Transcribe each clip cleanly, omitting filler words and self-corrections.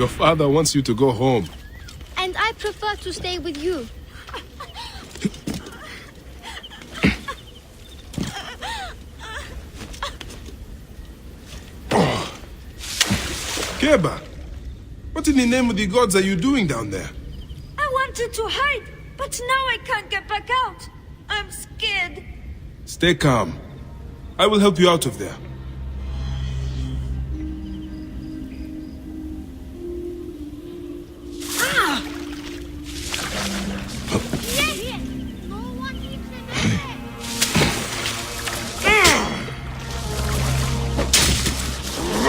Your father wants you to go home. And I prefer to stay with you. Keba, what in the name of the gods are you doing down there? I wanted to hide, but now I can't get back out. I'm scared. Stay calm. I will help you out of there.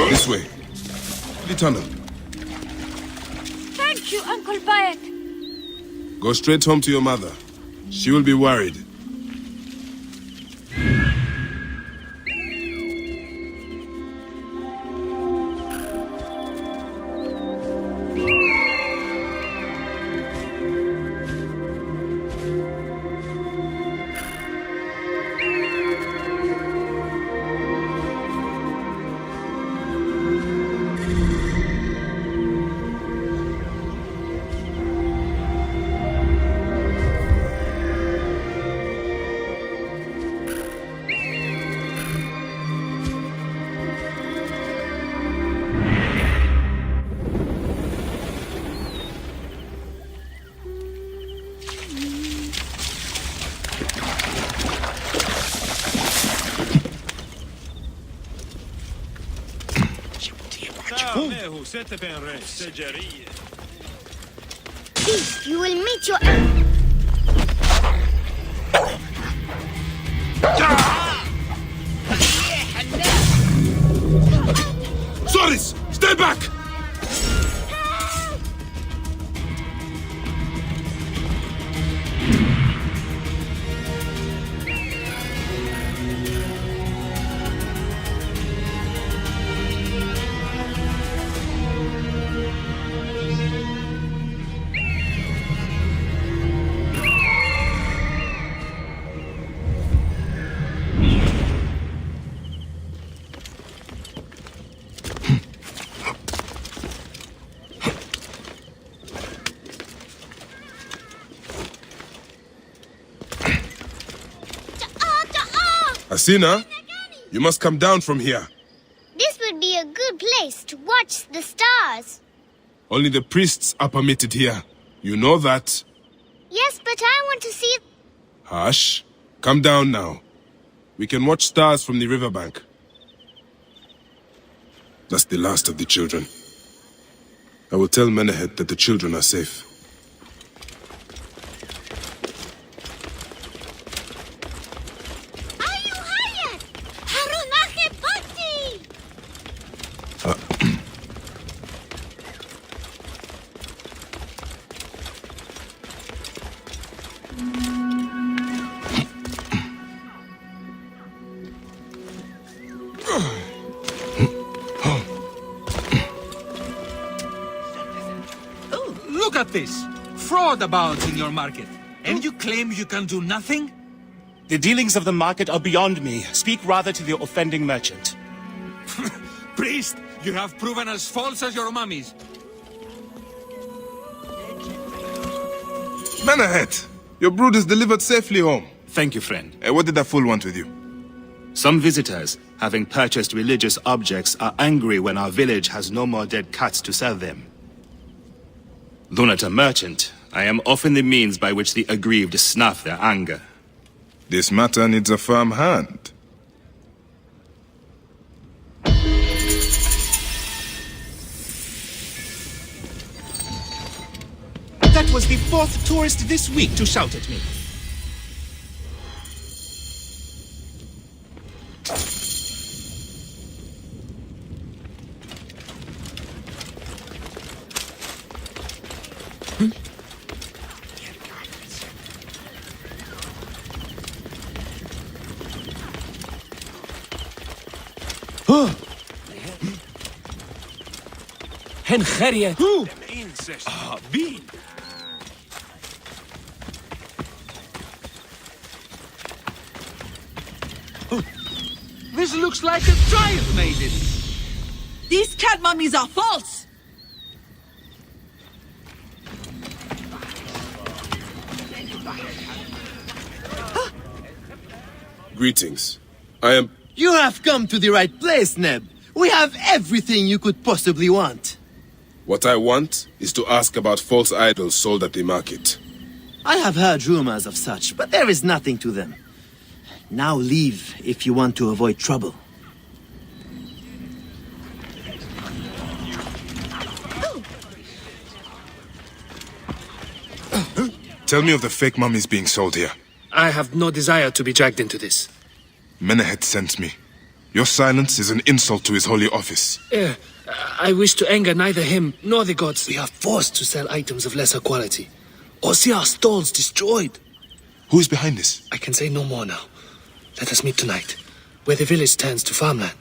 This way. The tunnel. Thank you, Uncle Bayek. Go straight home to your mother. She will be worried. Beast, you will meet your end. Soris! Stay back! Asina, you must come down from here. This would be a good place to watch the stars. Only the priests are permitted here. You know that. Yes, but I want to see... Hush. Come down now. We can watch stars from the riverbank. That's the last of the children. I will tell Menehet that the children are safe. Look at this! Fraud abounds in your market. And you claim you can do nothing? The dealings of the market are beyond me. Speak rather to the offending merchant. Priest, you have proven as false as your mummies. Menehet, your brood is delivered safely home. Thank you, friend. What did that fool want with you? Some visitors, having purchased religious objects, are angry when our village has no more dead cats to sell them. Though not a merchant, I am often the means by which the aggrieved snuff their anger. This matter needs a firm hand. That was the 4th tourist this week to shout at me. Hen Gerrie. Bean! This looks like a child made it. These cat mummies are false. Greetings. I am... You have come to the right place, Neb. We have everything you could possibly want. What I want is to ask about false idols sold at the market. I have heard rumors of such, but there is nothing to them. Now leave if you want to avoid trouble. Tell me of the fake mummies being sold here. I have no desire to be dragged into this. Menehet sent me. Your silence is an insult to his holy office. I wish to anger neither him nor the gods. We are forced to sell items of lesser quality, or see our stalls destroyed. Who is behind this? I can say no more now. Let us meet tonight, where the village turns to farmland.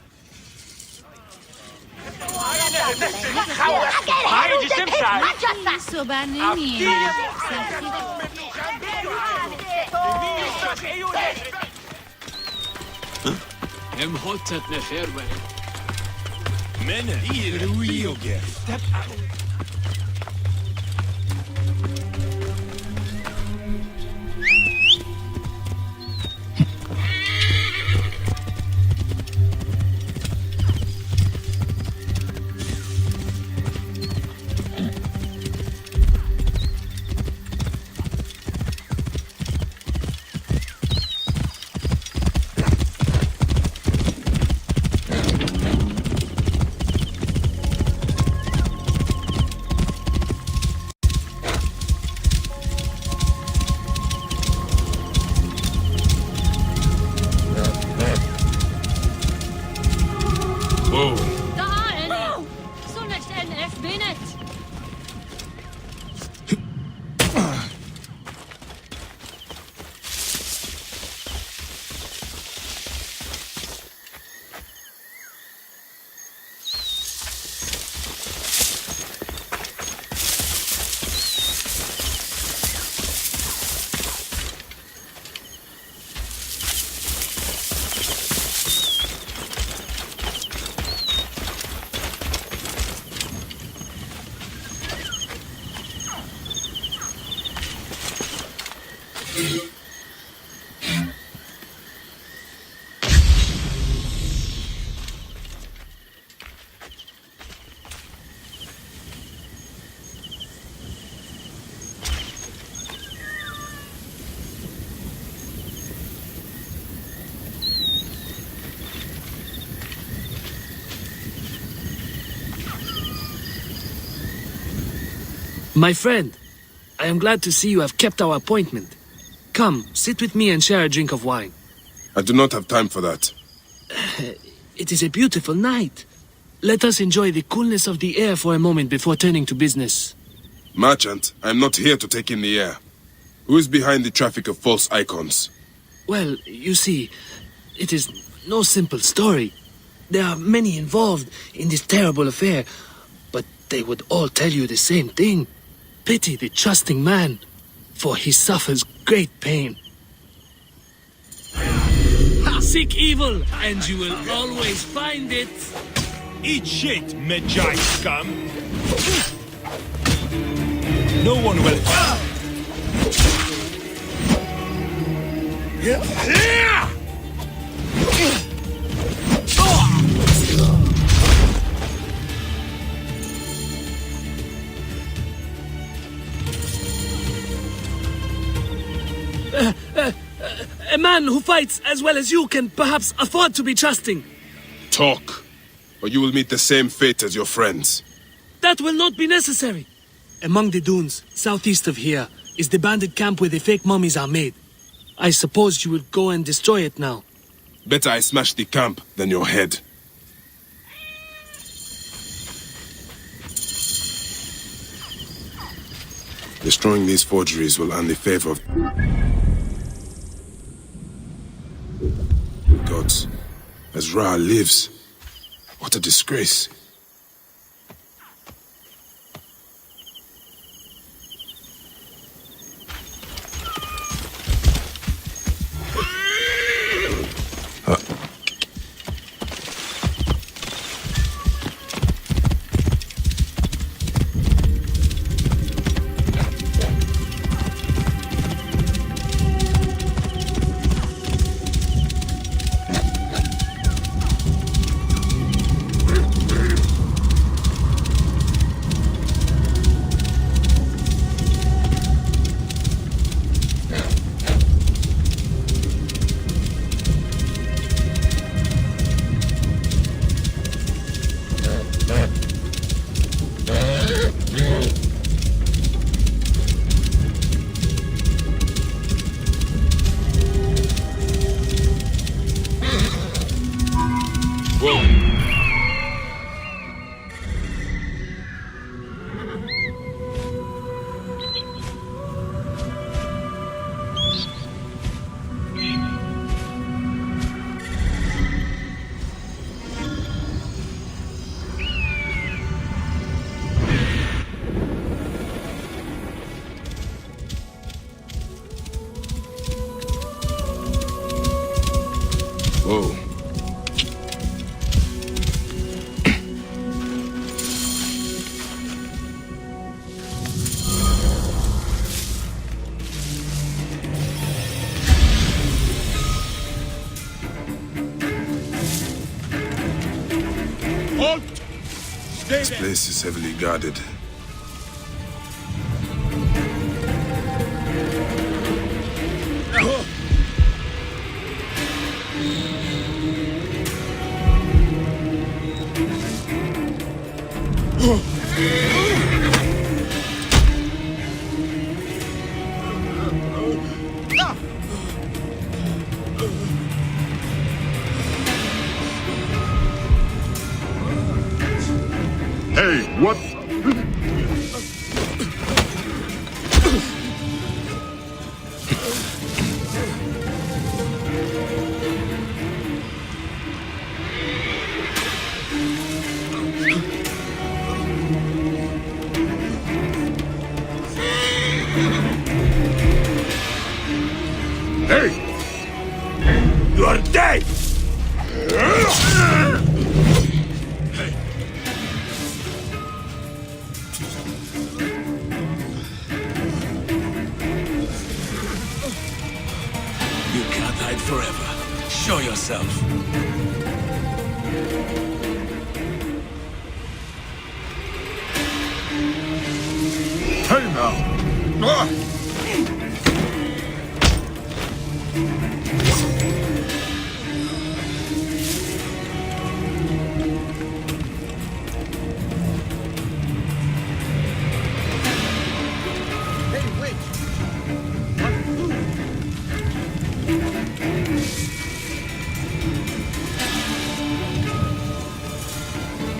My friend, I am glad to see you have kept our appointment. Come, sit with me and share a drink of wine. I do not have time for that. It is a beautiful night. Let us enjoy the coolness of the air for a moment before turning to business. Merchant, I am not here to take in the air. Who is behind the traffic of false icons? Well, you see, it is no simple story. There are many involved in this terrible affair, but they would all tell you the same thing. Pity the trusting man, for he suffers great pain. Seek evil, and you will always find it. Eat shit, Medjay scum! No one will... A man who fights as well as you can perhaps afford to be trusting. Talk, or you will meet the same fate as your friends. That will not be necessary. Among the dunes, southeast of here, is the bandit camp where the fake mummies are made. I suppose you would go and destroy it now. Better I smash the camp than your head. Destroying these forgeries will earn the favor of... Gods, as Ra lives, what a disgrace. This place is heavily guarded. Hey, what? Hey! You are dead! You can't hide forever. Show yourself. Hey now! Ah!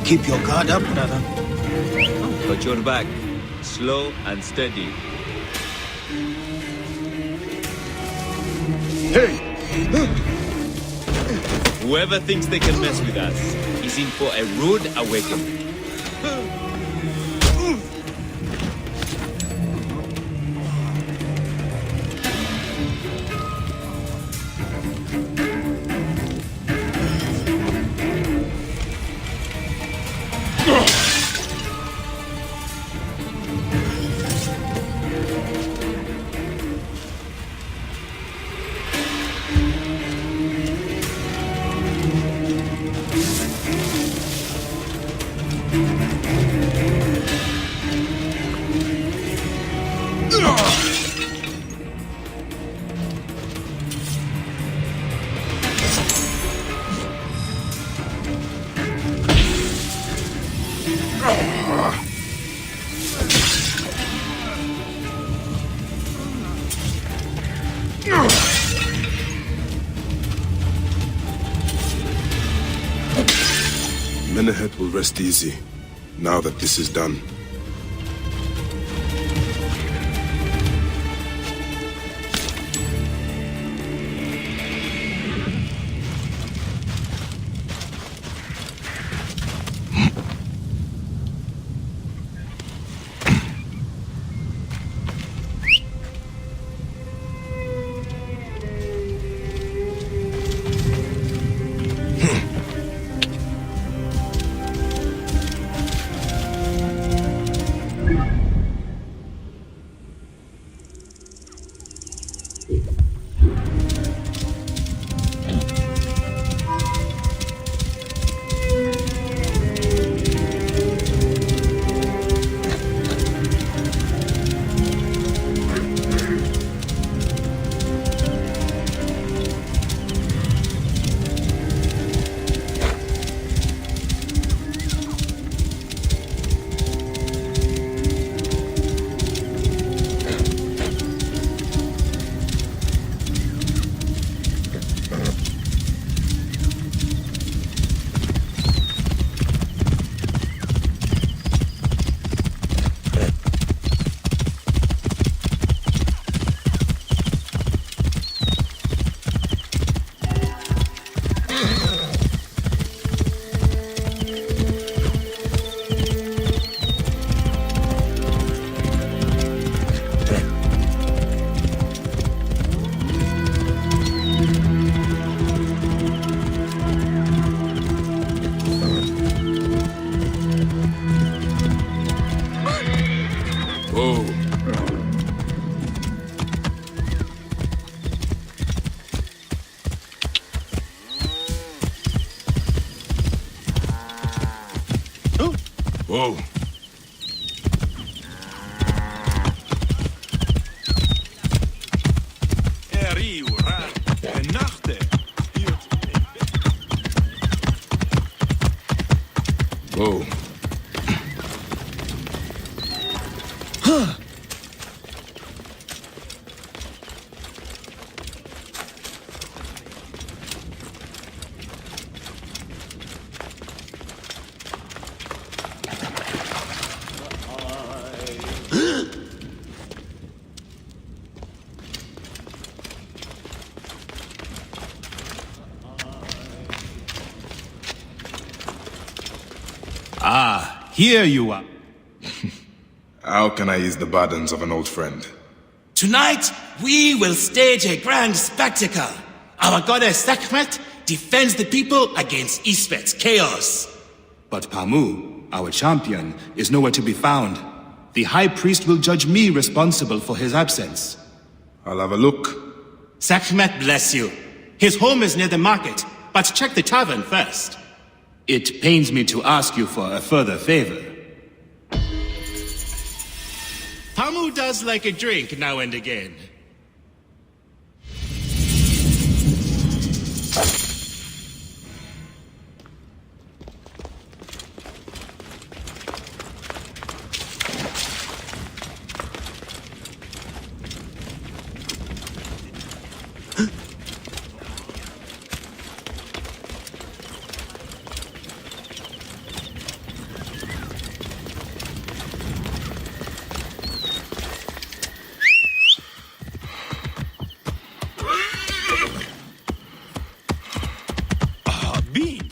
Keep your guard up, brother. Got your back. Slow and steady. Hey! Whoever thinks they can mess with us is in for a rude awakening. Menehet will rest easy, now that this is done. Whoa. Ah, here you are. How can I ease the burdens of an old friend? Tonight, we will stage a grand spectacle. Our goddess Sekhmet defends the people against Isfet's chaos. But Pamu, our champion, is nowhere to be found. The High Priest will judge me responsible for his absence. I'll have a look. Sekhmet bless you. His home is near the market, but check the tavern first. It pains me to ask you for a further favor. Pamu does like a drink now and again. Bean.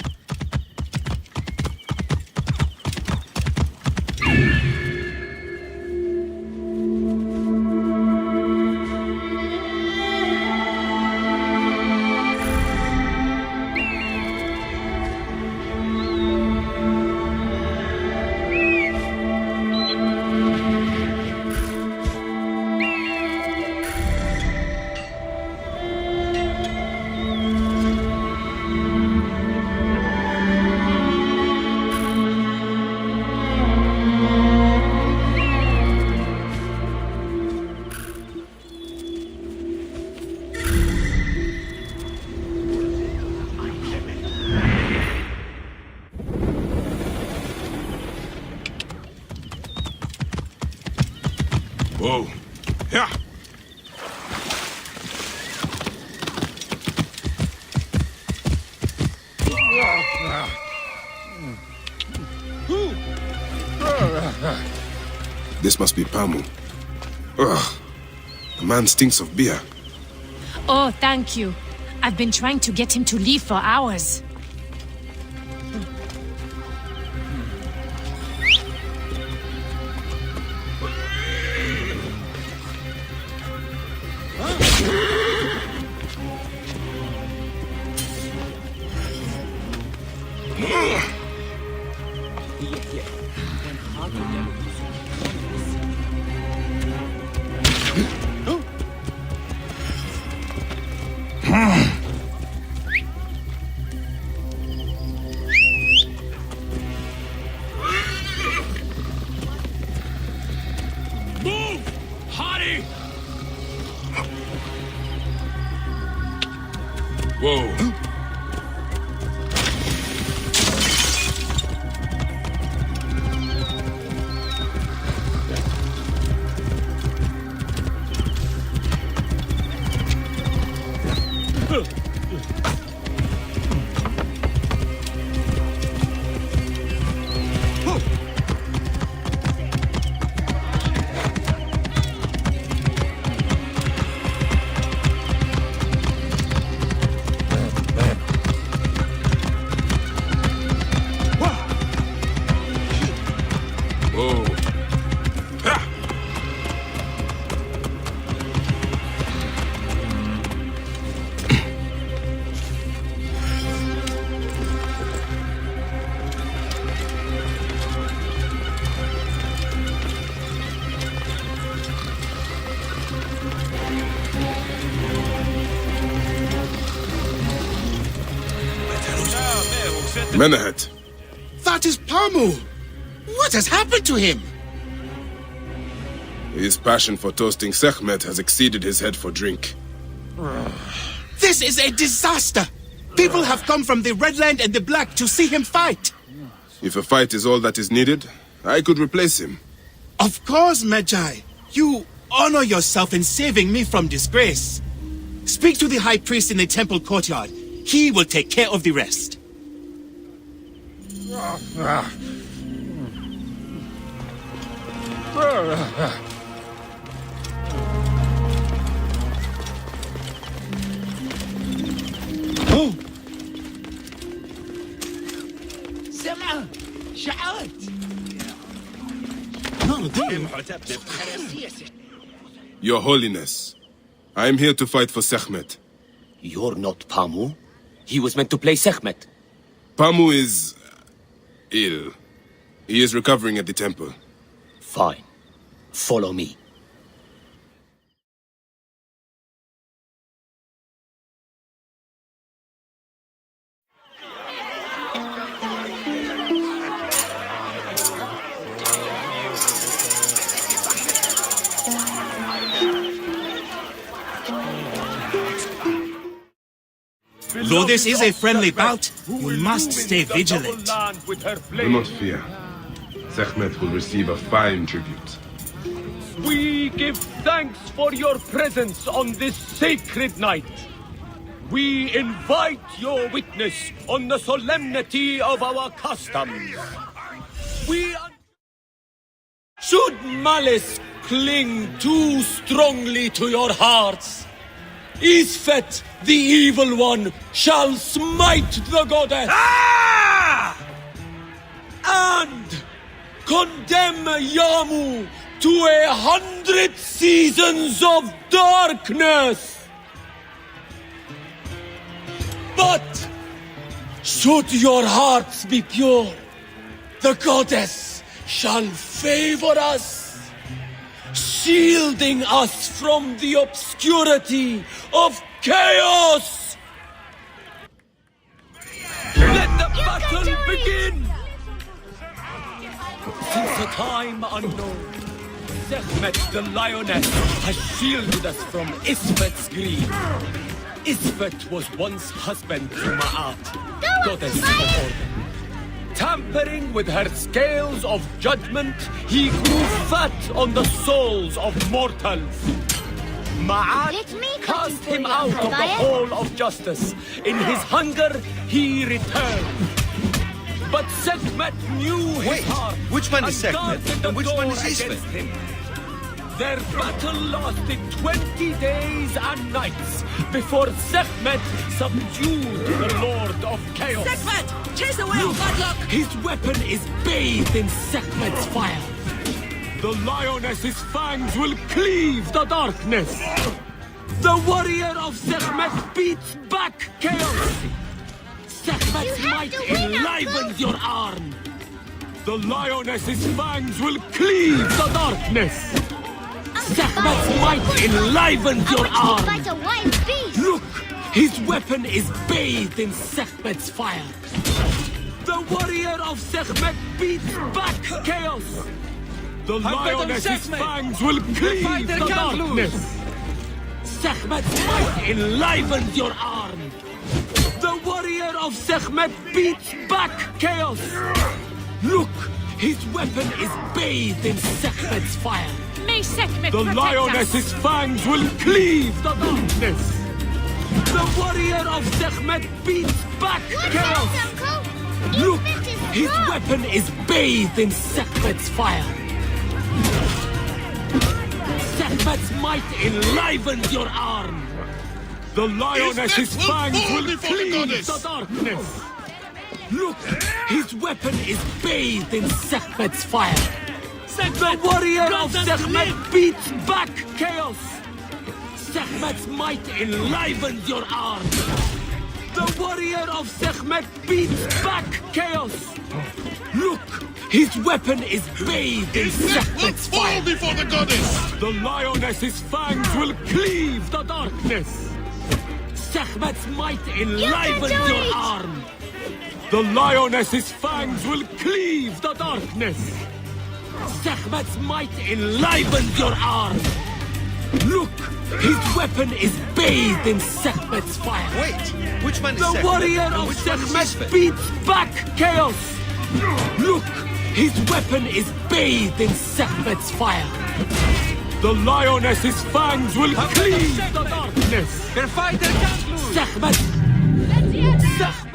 Whoa. Yeah. This must be Pamu. Ugh. The man stinks of beer. Oh, thank you. I've been trying to get him to leave for hours. Move! Hottie! Whoa. Whoa. Ha! Menehet. That is Pamu! What has happened to him? His passion for toasting Sekhmet has exceeded his head for drink. This is a disaster! People have come from the Red Land and the Black to see him fight! If a fight is all that is needed, I could replace him. Of course, Magi. You honor yourself in saving me from disgrace. Speak to the high priest in the temple courtyard. He will take care of the rest. Oh! Your Holiness, I am here to fight for Sekhmet. You're not Pamu. He was meant to play Sekhmet. Pamu is ill. He is recovering at the temple. Fine. Follow me. Though this is a friendly bout, you must stay vigilant. Do not fear. Sekhmet will receive a fine tribute. We give thanks for your presence on this sacred night. We invite your witness on the solemnity of our customs. Should malice cling too strongly to your hearts, Isfet, the evil one, shall smite the goddess and condemn Yamu to 100 seasons of darkness. But should your hearts be pure, the goddess shall favor us, shielding us from the obscurity of chaos. Let the battle begin! Since a time unknown, Sekhmet the lioness has shielded us from Isfet's greed. Isfet was once husband to Ma'at, goddess of order. Tampering with her scales of judgment, he grew fat on the souls of mortals. Ma'at cast him out of the hall of justice. In his hunger, he returned. But Sekhmet knew his heart. Which one is Sekhmet and which one is Isfet? Their battle lasted 20 days and nights before Sekhmet subdued the Lord of Chaos. Sekhmet! Chase away our bad luck! His weapon is bathed in Sekhmet's fire. The lioness's fangs will cleave the darkness. The warrior of Sekhmet beats back chaos. Sekhmet's might enlivens your arm. The lioness's fangs will cleave the darkness. Sekhmet's might enlivens your arm. Look, his weapon is bathed in Sekhmet's fire. The warrior of Sekhmet beats back chaos. The lioness's fangs will cleave the darkness. Sekhmet's might enlivens your arm. The warrior of Sekhmet beats back chaos. Look, his weapon is bathed in Sekhmet's fire. May Sekhmet The protect lioness's us. fangs will cleave the darkness. The warrior of Sekhmet beats back chaos. Look, his weapon is bathed in Sekhmet's fire. Sekhmet's might enlivens your arm. The lioness's fangs will cleave the darkness. Look, his weapon is bathed in Sekhmet's fire. The warrior of Sekhmet beats back chaos. Sekhmet's might enlivens your arm. The warrior of Sekhmet beats back chaos. Look, his weapon is bathed in Sekhmet's fire. Before the goddess! The lioness's fangs will cleave the darkness. Sekhmet's might enlivens your arm. The lioness's fangs will cleave the darkness. Sekhmet's might enlivens your arm. Look, his weapon is bathed in Sekhmet's fire. Wait, which one is The Sekhmet warrior and of which one is Sekhmet Isfet? beats back chaos. Look, His weapon is bathed in Sekhmet's fire. The lioness's fangs will cleave the darkness. Sekhmet! Sekhmet!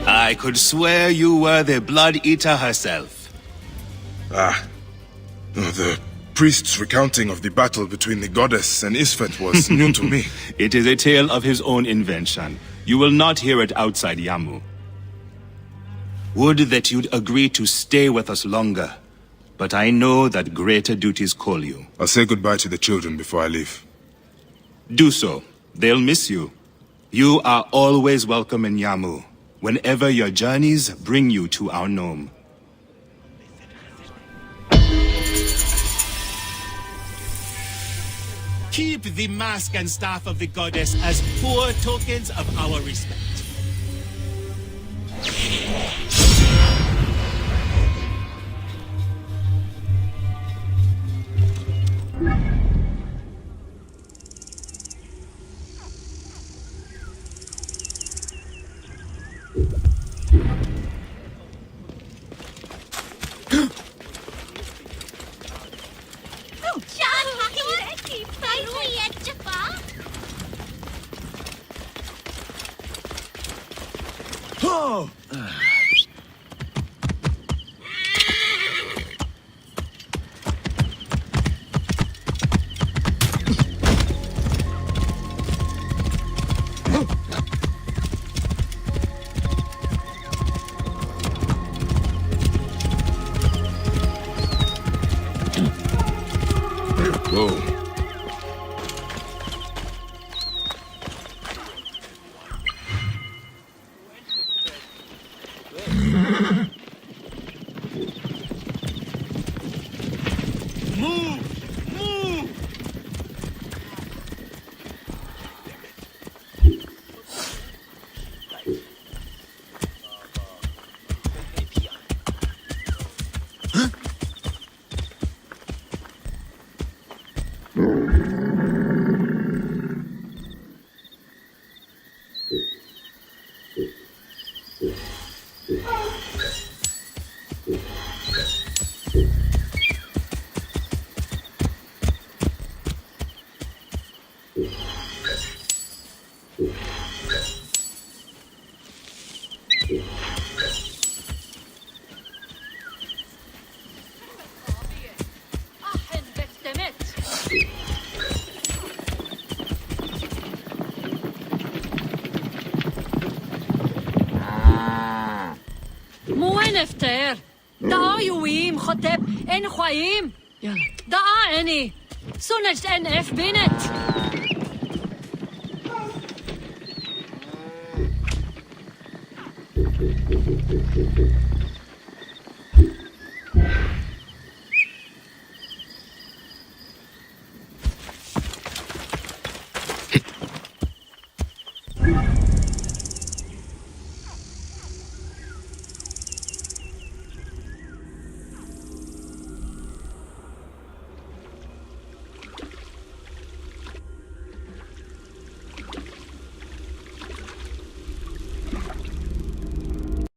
I could swear you were the Blood Eater herself. The priest's recounting of the battle between the goddess and Isfet was new to me. It is a tale of his own invention. You will not hear it outside Yamu. Would that you'd agree to stay with us longer, but I know that greater duties call you. I'll say goodbye to the children before I leave. Do so. They'll miss you. You are always welcome in Yamu, whenever your journeys bring you to our Nome. Keep the mask and staff of the goddess as poor tokens of our respect. Whoa. نفتر دعا يويم خطب ان خوايم دعا اني سنجد ان اف بنت